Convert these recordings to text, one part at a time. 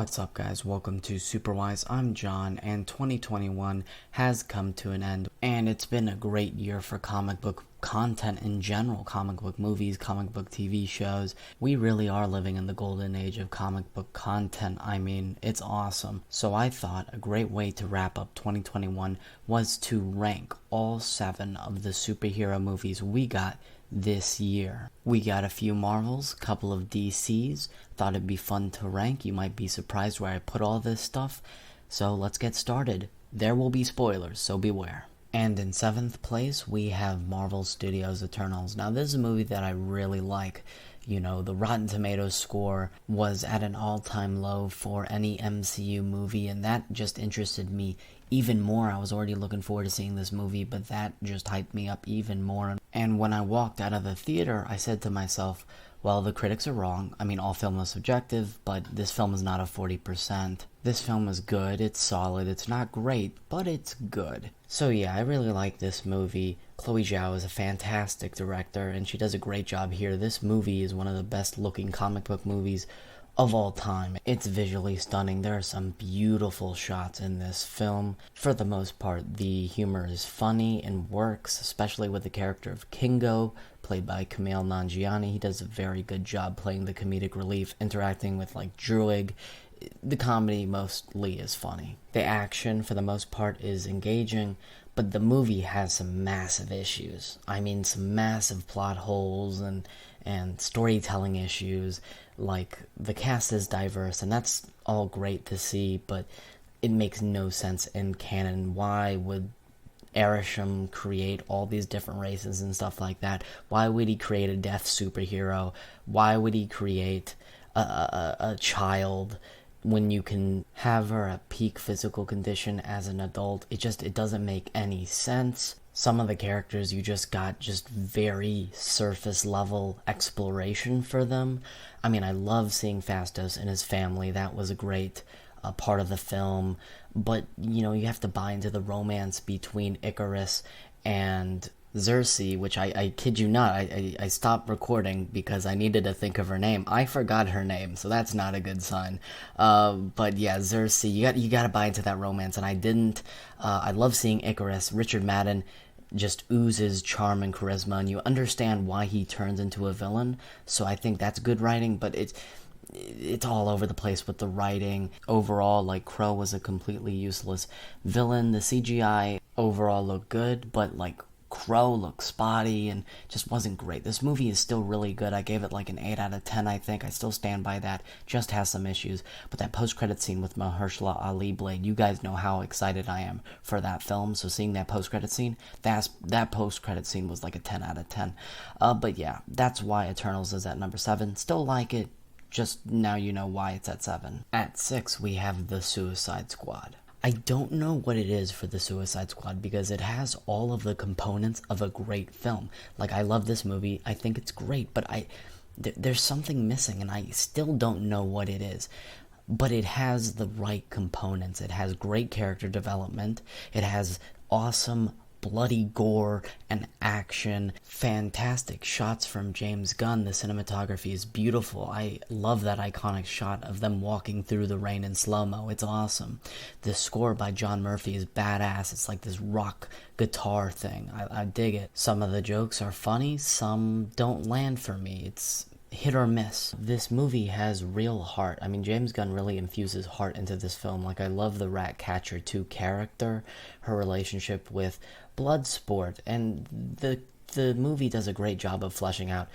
What's up, guys? Welcome to Superwise. I'm John, and 2021 has come to an end, and it's been a great year for comic book content in general, comic book movies, comic book TV shows. We really are living in the golden age of comic book content. I mean, it's awesome. So I thought a great way to wrap up 2021 was to rank all 7 of the superhero movies we got this year. We got a few Marvels, couple of DCs. Thought it'd be fun to rank. You might be surprised where I put all this stuff. So let's get started. There will be spoilers, so beware. And in 7th place, we have Marvel Studios' Eternals. Now, this is a movie that I really like. You know, the Rotten Tomatoes score was at an all-time low for any MCU movie, and that just interested me even more. I was already looking forward to seeing this movie, but that just hyped me up even more. And when I walked out of the theater, I said to myself, well, the critics are wrong. I mean, all film is subjective, but this film is not a 40%. This film is good, it's solid, it's not great, but it's good. So yeah, I really like this movie. Chloe Zhao is a fantastic director, and she does a great job here. This movie is one of the best looking comic book movies of all time. It's visually stunning. There are some beautiful shots in this film. For the most part, the humor is funny and works, especially with the character of Kingo, played by Kumail Nanjiani. He does a very good job playing the comedic relief, interacting with like Druig. The comedy mostly is funny. The action, for the most part, is engaging, but the movie has some massive issues. I mean, some massive plot holes and storytelling issues. Like, the cast is diverse, and that's all great to see, but it makes no sense in canon. Why would Erisham create all these different races and stuff like that? Why would he create a deaf superhero? Why would he create a child when you can have her at peak physical condition as an adult? It doesn't make any sense. Some of the characters, you just got just very surface level exploration for them. I mean, I love seeing Phastos and his family. That was a great part of the film. But, you know, you have to buy into the romance between Icarus and Xerxes, which I kid you not, I stopped recording because I needed to think of her name. I forgot her name, so that's not a good sign. But yeah, Xerxes, you gotta buy into that romance, and I didn't. I love seeing Icarus. Richard Madden just oozes charm and charisma, and you understand why he turns into a villain, so I think that's good writing, but it's all over the place with the writing. Overall, like, Crow was a completely useless villain. The CGI overall looked good, but, like, Crow looked spotty and just wasn't great. This movie is still really good. I gave it like an 8 out of 10, I think. I still stand by that. Just has some issues. But that post-credit scene with Mahershala Ali Blade, you guys know how excited I am for that film. So seeing that post-credit scene, that post-credit scene was like a 10 out of 10. But yeah, that's why Eternals is at number 7. Still like it. Just now you know why it's at 7. At 6, we have The Suicide Squad. I don't know what it is for the Suicide Squad because it has all of the components of a great film. Like, I love this movie. I think it's great, but there's something missing, and I still don't know what it is. But it has the right components. It has great character development. It has awesome bloody gore and action, fantastic shots from James Gunn. The cinematography is beautiful. I love that iconic shot of them walking through the rain in slow-mo. It's awesome. The score by John Murphy is badass. It's like this rock guitar thing. I dig it. Some of the jokes are funny, some don't land for me. It's hit or miss. This movie has real heart. I mean, James Gunn really infuses heart into this film. Like, I love the Ratcatcher 2 character, her relationship with Bloodsport, and the movie does a great job of fleshing out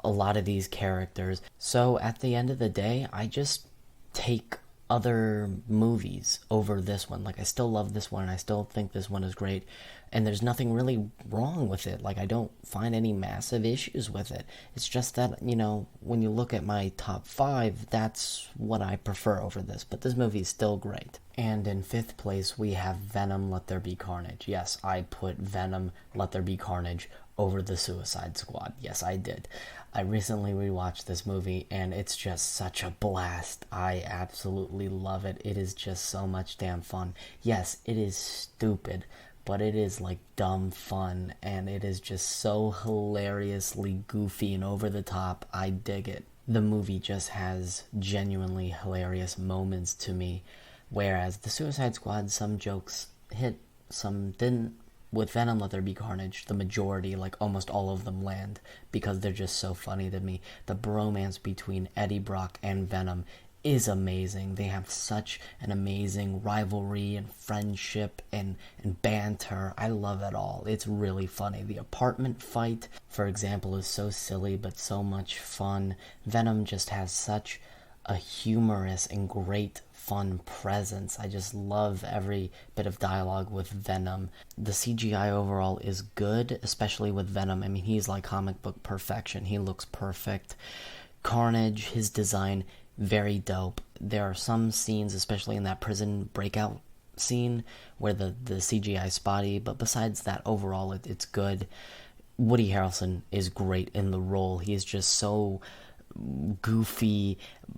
a lot of these characters. So at the end of the day, I just take other movies over this one. Like, I still love this one, and I still think this one is great, and there's nothing really wrong with it. Like, I don't find any massive issues with it. It's just that, you know, when you look at my top 5, that's what I prefer over this, but this movie is still great. And in 5th place, we have Venom, Let There Be Carnage. Yes, I put Venom, Let There Be Carnage over The Suicide Squad. Yes, I did. I recently rewatched this movie, and it's just such a blast. I absolutely love it. It is just so much damn fun. Yes, it is stupid, but it is like dumb fun, and it is just so hilariously goofy and over the top. I dig it. The movie just has genuinely hilarious moments to me, whereas the Suicide Squad, some jokes hit, some didn't. With Venom, Let There Be Carnage, the majority, like almost all of them, land because they're just so funny to me. The bromance between Eddie Brock and Venom is amazing. They have such an amazing rivalry and friendship and banter. I love it all. It's really funny. The apartment fight, for example, is so silly but so much fun. Venom just has such a humorous and great fun presence. I just love every bit of dialogue with Venom. The CGI overall is good, especially with Venom. I mean, he's like comic book perfection. He looks perfect. Carnage, his design, very dope. There are some scenes, especially in that prison breakout scene, where the CGI is spotty, but besides that, overall, it's good. Woody Harrelson is great in the role. He is just so goofy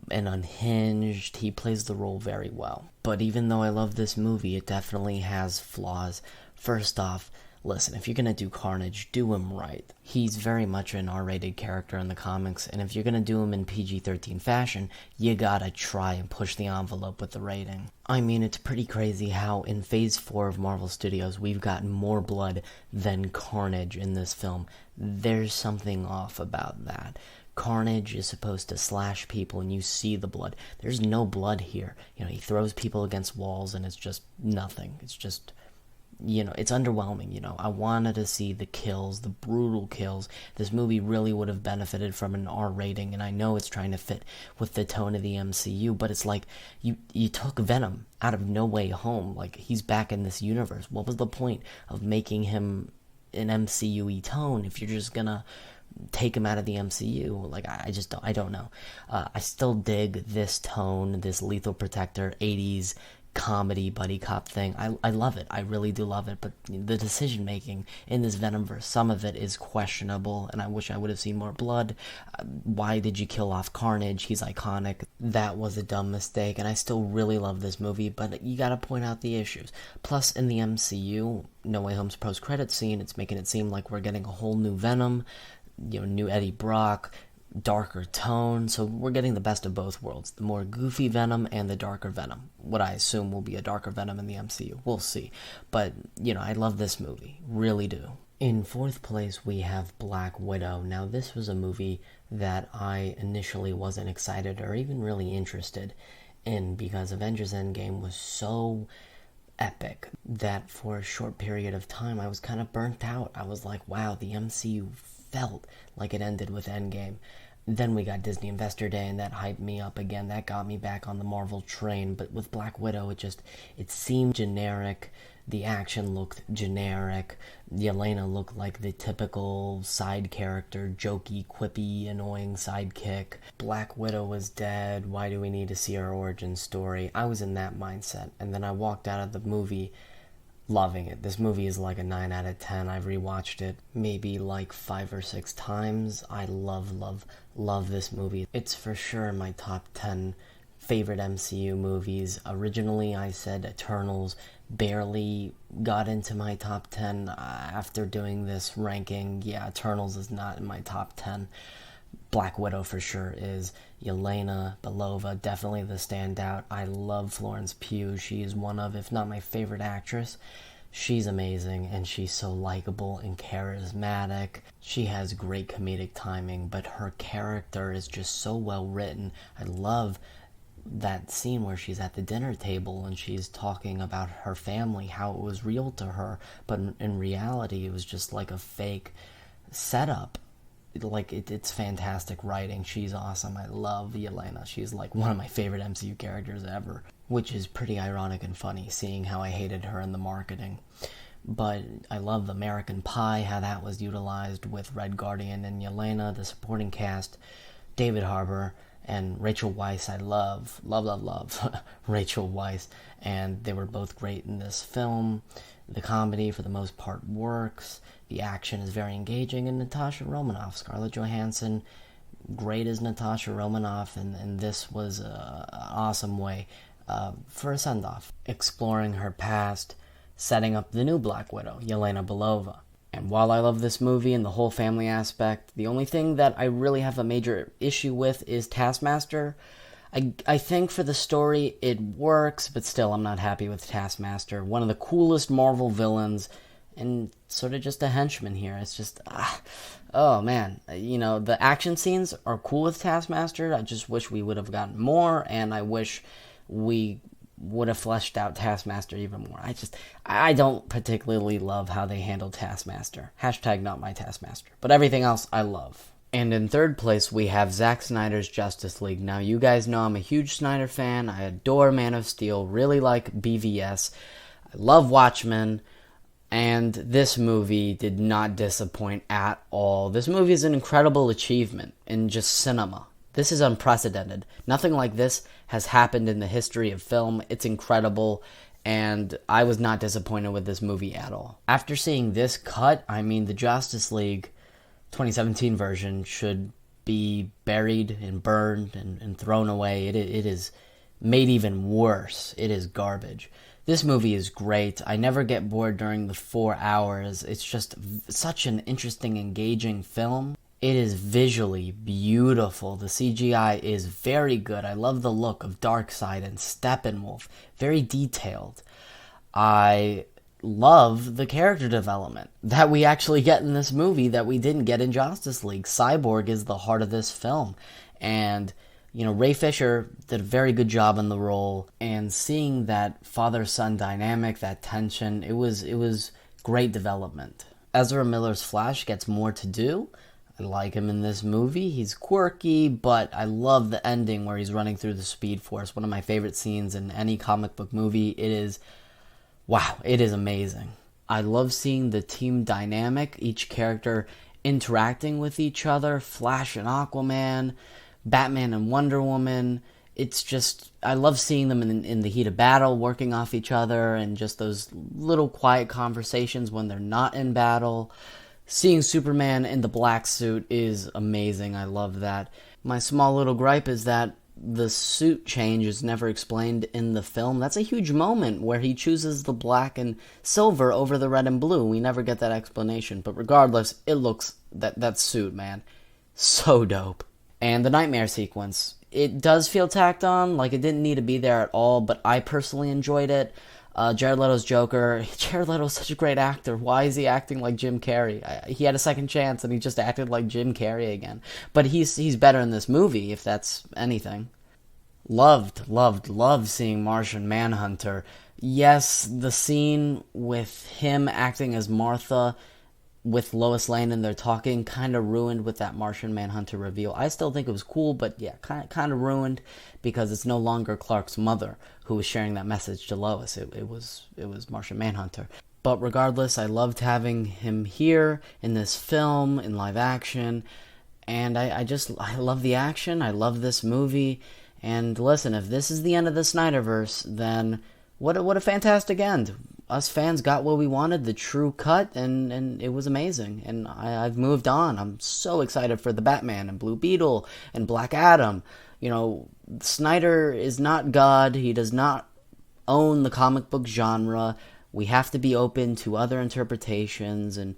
and unhinged. He plays the role very well. But even though I love this movie, it definitely has flaws. First off, listen, if you're gonna do Carnage, do him right. He's very much an R-rated character in the comics, and if you're gonna do him in PG-13 fashion, you gotta try and push the envelope with the rating. I mean, it's pretty crazy how in Phase 4 of Marvel Studios, we've gotten more blood than Carnage in this film. There's something off about that. Carnage is supposed to slash people and you see the blood. There's no blood here. You know, he throws people against walls and it's just nothing. It's just, you know, it's underwhelming, you know. I wanted to see the kills, the brutal kills. This movie really would have benefited from an R rating, and I know it's trying to fit with the tone of the MCU, but it's like, you took Venom out of No Way Home. Like, he's back in this universe. What was the point of making him an MCU-y tone if you're just gonna take him out of the MCU? Like, I don't know. I still dig this tone, this Lethal Protector 80s comedy buddy cop thing. I love it. I really do love it. But the decision making in this Venomverse, some of it is questionable, and I wish I would have seen more blood. Why did you kill off Carnage? He's iconic. That was a dumb mistake, and I still really love this movie, but you gotta point out the issues. Plus, in the MCU, No Way Home's post-credit scene, it's making it seem like we're getting a whole new Venom, you know, new Eddie Brock, darker tone, so we're getting the best of both worlds, the more goofy Venom and the darker Venom, what I assume will be a darker Venom in the MCU. We'll see. But, you know, I love this movie, really do. In fourth place, we have Black Widow. Now, this was a movie that I initially wasn't excited or even really interested in, because Avengers Endgame was so epic that for a short period of time I was kind of burnt out. I was like, wow, the MCU felt like it ended with Endgame. Then we got Disney Investor Day, and that hyped me up again. That got me back on the Marvel train. But with Black Widow, it seemed generic. The action looked generic. Yelena looked like the typical side character, jokey, quippy, annoying sidekick. Black Widow was dead. Why do we need to see her origin story? I was in that mindset. And then I walked out of the movie loving it. This movie is like a 9 out of 10. I've rewatched it maybe like 5 or 6 times. I love this movie. It's for sure in my top 10 favorite MCU movies. Originally, I said Eternals barely got into my top 10. After doing this ranking, yeah, Eternals is not in my top 10. Black Widow for sure is. Yelena Belova, definitely the standout. I love Florence Pugh. She is one of, if not my favorite actress. She's amazing, and she's so likable and charismatic. She has great comedic timing, but her character is just so well written. I love that scene where she's at the dinner table and she's talking about her family, how it was real to her, but in reality it was just like a fake setup. Like, it's fantastic writing. She's awesome. I love Yelena. She's like one of my favorite MCU characters ever, which is pretty ironic and funny, seeing how I hated her in the marketing. But I love American Pie, how that was utilized with Red Guardian and Yelena. The supporting cast, David Harbour and Rachel Weisz. I love Rachel Weisz, and they were both great in this film. The comedy, for the most part, works. The action is very engaging, and Natasha Romanoff, Scarlett Johansson, great as Natasha Romanoff, and this was an awesome way for a send-off. Exploring her past, setting up the new Black Widow, Yelena Belova. And while I love this movie and the whole family aspect, the only thing that I really have a major issue with is Taskmaster. I think for the story it works, but still I'm not happy with Taskmaster. One of the coolest Marvel villains, and sort of just a henchman here. It's just, oh man. You know, the action scenes are cool with Taskmaster. I just wish we would have gotten more, and I wish we would have fleshed out Taskmaster even more. I don't particularly love how they handled Taskmaster. Hashtag not my Taskmaster. But everything else I love. And in third place, we have Zack Snyder's Justice League. Now, you guys know I'm a huge Snyder fan. I adore Man of Steel, really like BVS. I love Watchmen, and this movie did not disappoint at all. This movie is an incredible achievement in just cinema. This is unprecedented. Nothing like this has happened in the history of film. It's incredible, and I was not disappointed with this movie at all. After seeing this cut, I mean, the Justice League 2017 version should be buried and burned and thrown away. It is made even worse. It is garbage. This movie is great. I never get bored during the 4 hours. It's just such an interesting, engaging film. It is visually beautiful. The CGI is very good. I love the look of Darkseid and Steppenwolf. Very detailed. I love the character development that we actually get in this movie that we didn't get in Justice League. Cyborg is the heart of this film, and you know, Ray Fisher did a very good job in the role, and seeing that father-son dynamic, that tension, it was great development. Ezra Miller's Flash gets more to do. I like him in this movie. He's quirky, but I love the ending where he's running through the Speed Force. One of my favorite scenes in any comic book movie. It is, wow, it is amazing. I love seeing the team dynamic, each character interacting with each other, Flash and Aquaman, Batman and Wonder Woman. It's just, I love seeing them in the heat of battle, working off each other, and just those little quiet conversations when they're not in battle. Seeing Superman in the black suit is amazing. I love that. My small little gripe is that the suit change is never explained in the film. That's a huge moment where he chooses the black and silver over the red and blue. We never get that explanation. But regardless, it looks, that suit, man, so dope. And the nightmare sequence, it does feel tacked on, like it didn't need to be there at all, but I personally enjoyed it. Jared Leto's Joker, Jared Leto's such a great actor. Why is he acting like Jim Carrey? He had a second chance and he just acted like Jim Carrey again. But he's better in this movie, if that's anything. Loved seeing Martian Manhunter. Yes, the scene with him acting as Martha with Lois Lane and they're talking kind of ruined with that Martian Manhunter reveal. I still think it was cool, but yeah, kind of ruined because it's no longer Clark's mother who was sharing that message to Lois. It was Martian Manhunter. But regardless, I loved having him here in this film, in live action, and I love the action. I love this movie. And listen, if this is the end of the SnyderVerse, then what a fantastic end. Us fans got what we wanted, the true cut, and it was amazing. And I've moved on. I'm so excited for the Batman and Blue Beetle and Black Adam. You know, Snyder is not God. He does not own the comic book genre. We have to be open to other interpretations and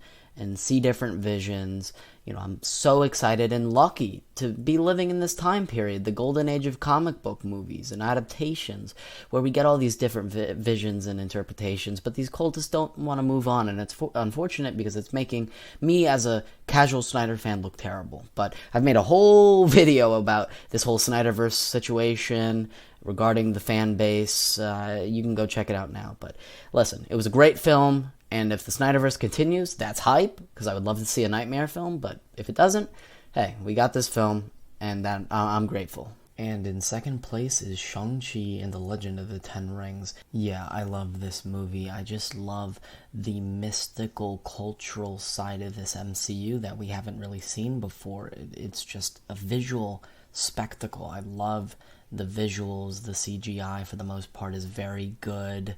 see different visions. You know, I'm so excited and lucky to be living in this time period, the golden age of comic book movies and adaptations, where we get all these different visions and interpretations, but these cultists don't want to move on, and it's unfortunate because it's making me as a casual Snyder fan look terrible. But I've made a whole video about this whole Snyderverse situation regarding the fan base. You can go check it out now. But listen, it was a great film. And if the Snyderverse continues, that's hype, because I would love to see a Nightmare film. But if it doesn't, hey, we got this film, and that I'm grateful. And in second place is Shang-Chi and the Legend of the Ten Rings. Yeah, I love this movie. I just love the mystical, cultural side of this MCU that we haven't really seen before. It's just a visual spectacle. I love the visuals. The CGI, for the most part, is very good.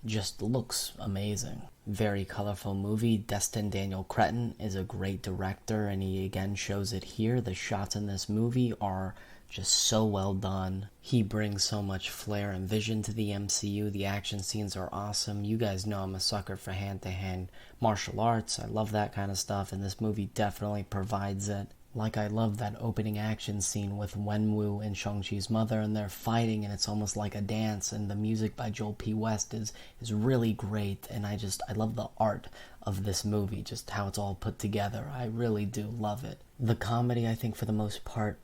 Just looks amazing. Very colorful movie. Destin Daniel Cretton is a great director, and he again shows it here. The shots in this movie are just so well done. He brings so much flair and vision to the MCU. The action scenes are awesome. You guys know I'm a sucker for hand-to-hand martial arts. I love that kind of stuff, and this movie definitely provides it. Like, I love that opening action scene with Wenwu and Shang-Chi's mother, and they're fighting, and it's almost like a dance, and the music by Joel P. West is really great, and I love the art of this movie, just how it's all put together. I really do love it. The comedy, I think, for the most part,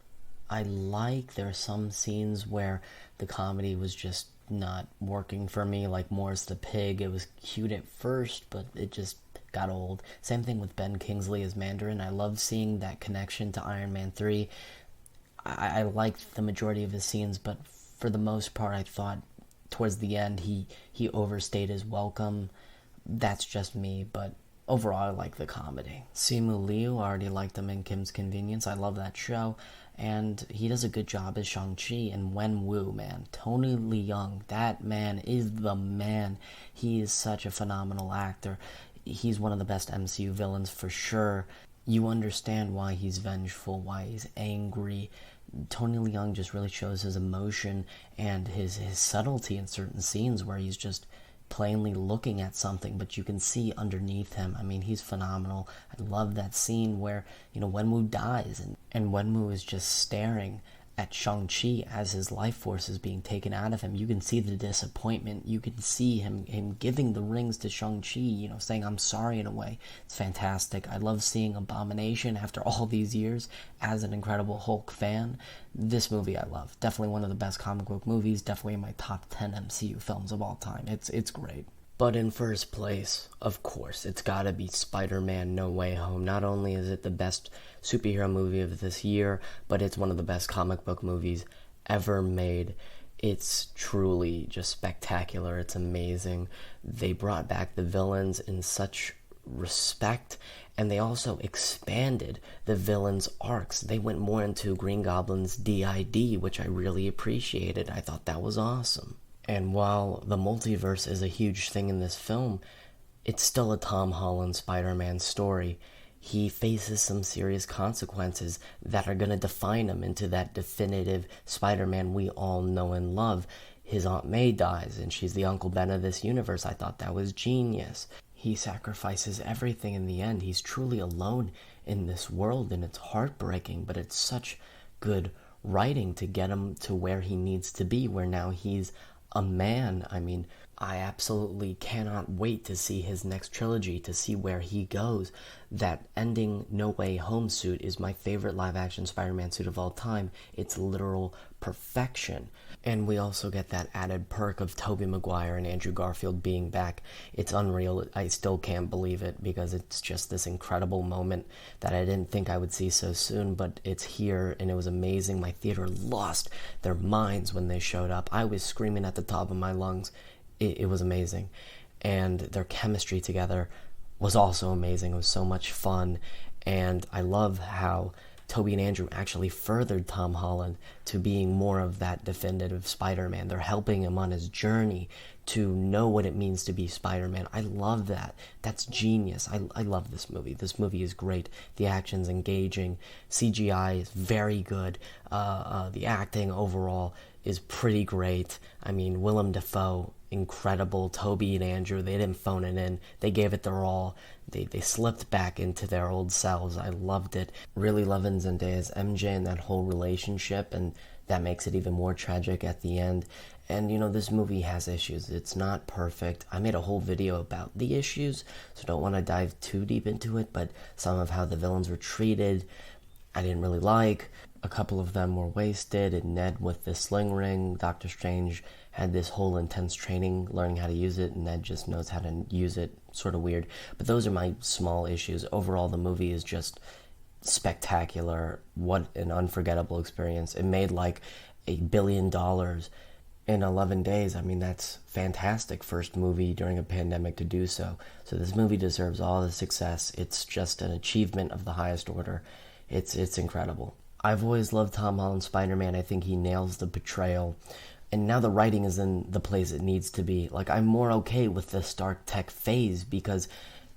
I like. There are some scenes where the comedy was just not working for me, like Morris the Pig. It was cute at first, but it just got old. Same thing with Ben Kingsley as Mandarin. I love seeing that connection to Iron Man 3. I liked the majority of his scenes, but for the most part, I thought towards the end he overstayed his welcome. That's just me, but overall I like the comedy. Simu Liu, I already liked him in Kim's Convenience. I love that show. And he does a good job as Shang-Chi. And Wenwu, man, Tony Leung, that man is the man. He is such a phenomenal actor. He's one of the best MCU villains for sure. You understand why he's vengeful, why he's angry. Tony Leung just really shows his emotion and his subtlety in certain scenes where he's just plainly looking at something, but you can see underneath him. I mean, he's phenomenal. I love that scene where, Wenwu dies, and Wenwu is just staring at Shang-Chi as his life force is being taken out of him. You can see the disappointment. You can see him giving the rings to Shang-Chi, saying, I'm sorry in a way. It's fantastic. I love seeing Abomination after all these years as an Incredible Hulk fan. This movie I love. Definitely one of the best comic book movies. Definitely in my top 10 MCU films of all time. It's great. But in first place, of course, it's gotta be Spider-Man No Way Home. Not only is it the best superhero movie of this year, but it's one of the best comic book movies ever made. It's truly just spectacular. It's amazing. They brought back the villains in such respect, and they also expanded the villains' arcs. They went more into Green Goblin's DID, which I really appreciated. I thought that was awesome. And while the multiverse is a huge thing in this film, it's still a Tom Holland Spider-Man story. He faces some serious consequences that are going to define him into that definitive Spider-Man we all know and love. His Aunt May dies, and she's the Uncle Ben of this universe. I thought that was genius. He sacrifices everything in the end. He's truly alone in this world, and it's heartbreaking, but it's such good writing to get him to where he needs to be, where now he's a man. I mean, I absolutely cannot wait to see his next trilogy, to see where he goes. That ending No Way Home suit is my favorite live-action Spider-Man suit of all time. It's literal perfection. And we also get that added perk of Tobey Maguire and Andrew Garfield being back. It's unreal. I still can't believe it because it's just this incredible moment that I didn't think I would see so soon, but it's here and it was amazing. My theater lost their minds when they showed up. I was screaming at the top of my lungs. It was amazing. And their chemistry together was also amazing. It was so much fun. And I love how Tobey and Andrew actually furthered Tom Holland to being more of that definitive Spider-Man. They're helping him on his journey to know what it means to be Spider-Man. I love that. That's genius. I love this movie. This movie is great. The action's engaging. CGI is very good. The acting overall is pretty great. I mean, Willem Dafoe, incredible. Tobey and Andrew, they didn't phone it in. They gave it their all. They slipped back into their old selves. I loved it. Really loving Zendaya's MJ and that whole relationship, and that makes it even more tragic at the end. And, this movie has issues. It's not perfect. I made a whole video about the issues, so don't want to dive too deep into it, but some of how the villains were treated, I didn't really like. A couple of them were wasted, and Ned with the sling ring. Doctor Strange had this whole intense training learning how to use it, and Ned just knows how to use it. Sort of weird. But those are my small issues. Overall, the movie is just spectacular. What an unforgettable experience. It made like $1 billion in 11 days. I mean, that's fantastic. First movie during a pandemic to do so. So this movie deserves all the success. It's just an achievement of the highest order. It's incredible. I've always loved Tom Holland's Spider-Man. I think he nails the portrayal. And now the writing is in the place it needs to be. Like, I'm more okay with the Stark Tech phase because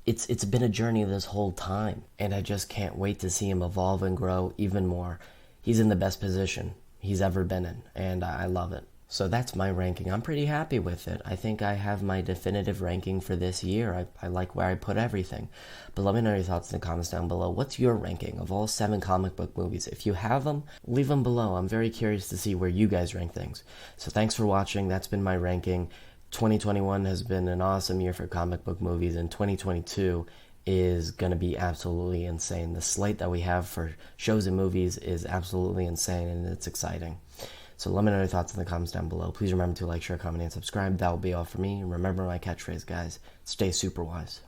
it's been a journey this whole time. And I just can't wait to see him evolve and grow even more. He's in the best position. he's ever been in, and I love it. So that's my ranking. I'm pretty happy with it. I think I have my definitive ranking for this year. I like where I put everything. But let me know your thoughts in the comments down below. What's your ranking of all 7 comic book movies? If you have them, leave them below. I'm very curious to see where you guys rank things. So thanks for watching. That's been my ranking. 2021 has been an awesome year for comic book movies, and 2022 is going to be absolutely insane. The slate that we have for shows and movies is absolutely insane, and it's exciting. So let me know your thoughts in the comments down below. Please remember to like, share, comment, and subscribe. That will be all for me. And remember my catchphrase, guys. Stay super wise.